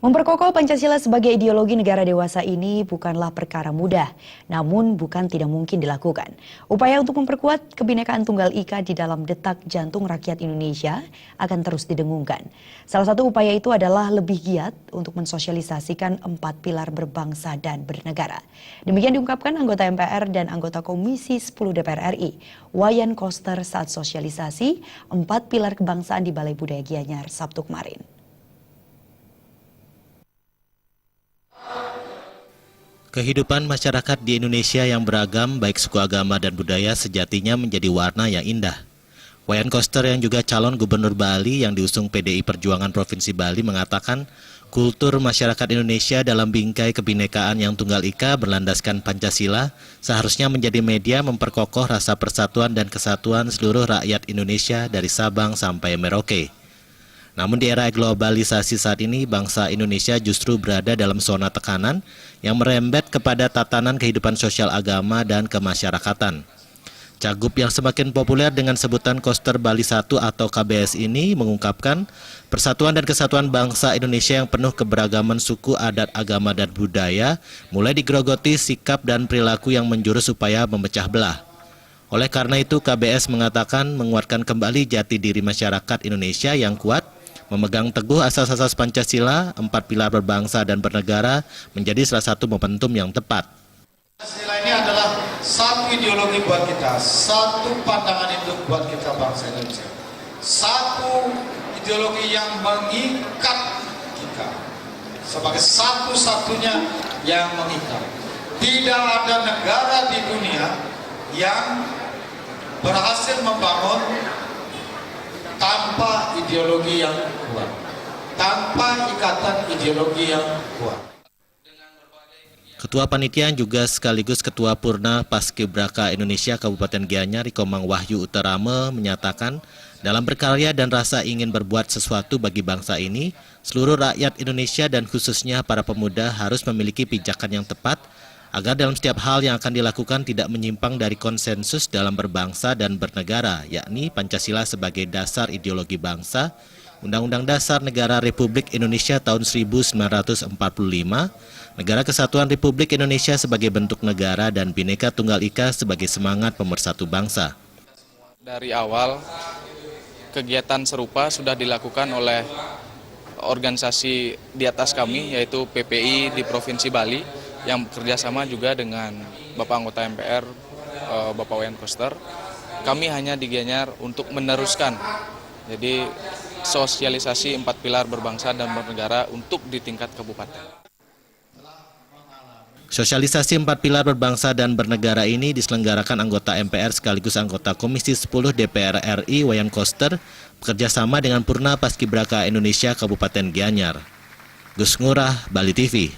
Memperkokoh Pancasila sebagai ideologi negara dewasa ini bukanlah perkara mudah, namun bukan tidak mungkin dilakukan. Upaya untuk memperkuat Kebinekaan Tunggal Ika di dalam detak jantung rakyat Indonesia akan terus didengungkan. Salah satu upaya itu adalah lebih giat untuk mensosialisasikan 4 pilar berbangsa dan bernegara. Demikian diungkapkan anggota MPR dan anggota Komisi 10 DPR RI, Wayan Koster saat sosialisasi 4 pilar kebangsaan di Balai Budaya Gianyar Sabtu kemarin. Kehidupan masyarakat di Indonesia yang beragam, baik suku agama dan budaya, sejatinya menjadi warna yang indah. Wayan Koster yang juga calon gubernur Bali yang diusung PDI Perjuangan Provinsi Bali mengatakan, kultur masyarakat Indonesia dalam bingkai kebinekaan yang tunggal ika berlandaskan Pancasila seharusnya menjadi media memperkokoh rasa persatuan dan kesatuan seluruh rakyat Indonesia dari Sabang sampai Merauke. Namun di era globalisasi saat ini, bangsa Indonesia justru berada dalam zona tekanan yang merembet kepada tatanan kehidupan sosial agama dan kemasyarakatan. Cagup yang semakin populer dengan sebutan Koster Bali 1 atau KBS ini mengungkapkan persatuan dan kesatuan bangsa Indonesia yang penuh keberagaman suku, adat, agama, dan budaya mulai digerogoti sikap dan perilaku yang menjurus upaya memecah belah. Oleh karena itu, KBS mengatakan menguatkan kembali jati diri masyarakat Indonesia yang kuat, memegang teguh asas-asas Pancasila, 4 pilar berbangsa dan bernegara menjadi salah satu momentum yang tepat. Pancasila ini adalah satu ideologi buat kita, satu pandangan hidup buat kita bangsa Indonesia. Satu ideologi yang mengikat kita sebagai satu-satunya yang mengikat. Tidak ada negara di dunia yang berhasil membangun tanpa ideologi yang kuat, tanpa ikatan ideologi yang kuat. Ketua Panitia juga sekaligus Ketua Purna Paskibraka Indonesia Kabupaten Gianyar, Ikomang Wahyu Utarame, menyatakan dalam berkarya dan rasa ingin berbuat sesuatu bagi bangsa ini, seluruh rakyat Indonesia dan khususnya para pemuda harus memiliki pijakan yang tepat agar dalam setiap hal yang akan dilakukan tidak menyimpang dari konsensus dalam berbangsa dan bernegara, yakni Pancasila sebagai dasar ideologi bangsa, Undang-Undang Dasar Negara Republik Indonesia tahun 1945, Negara Kesatuan Republik Indonesia sebagai bentuk negara, dan Bhinneka Tunggal Ika sebagai semangat pemersatu bangsa. Dari awal, kegiatan serupa sudah dilakukan oleh organisasi di atas kami, yaitu PPI di Provinsi Bali, yang bekerja sama juga dengan Bapak anggota MPR, Bapak Wayan Koster. Kami hanya di Gianyar untuk meneruskan, jadi sosialisasi 4 pilar berbangsa dan bernegara untuk di tingkat kabupaten. Sosialisasi 4 pilar berbangsa dan bernegara ini diselenggarakan anggota MPR sekaligus anggota Komisi 10 DPR RI Wayan Koster bekerjasama dengan Purna Paskibraka Indonesia Kabupaten Gianyar. Gus Ngurah, Bali TV.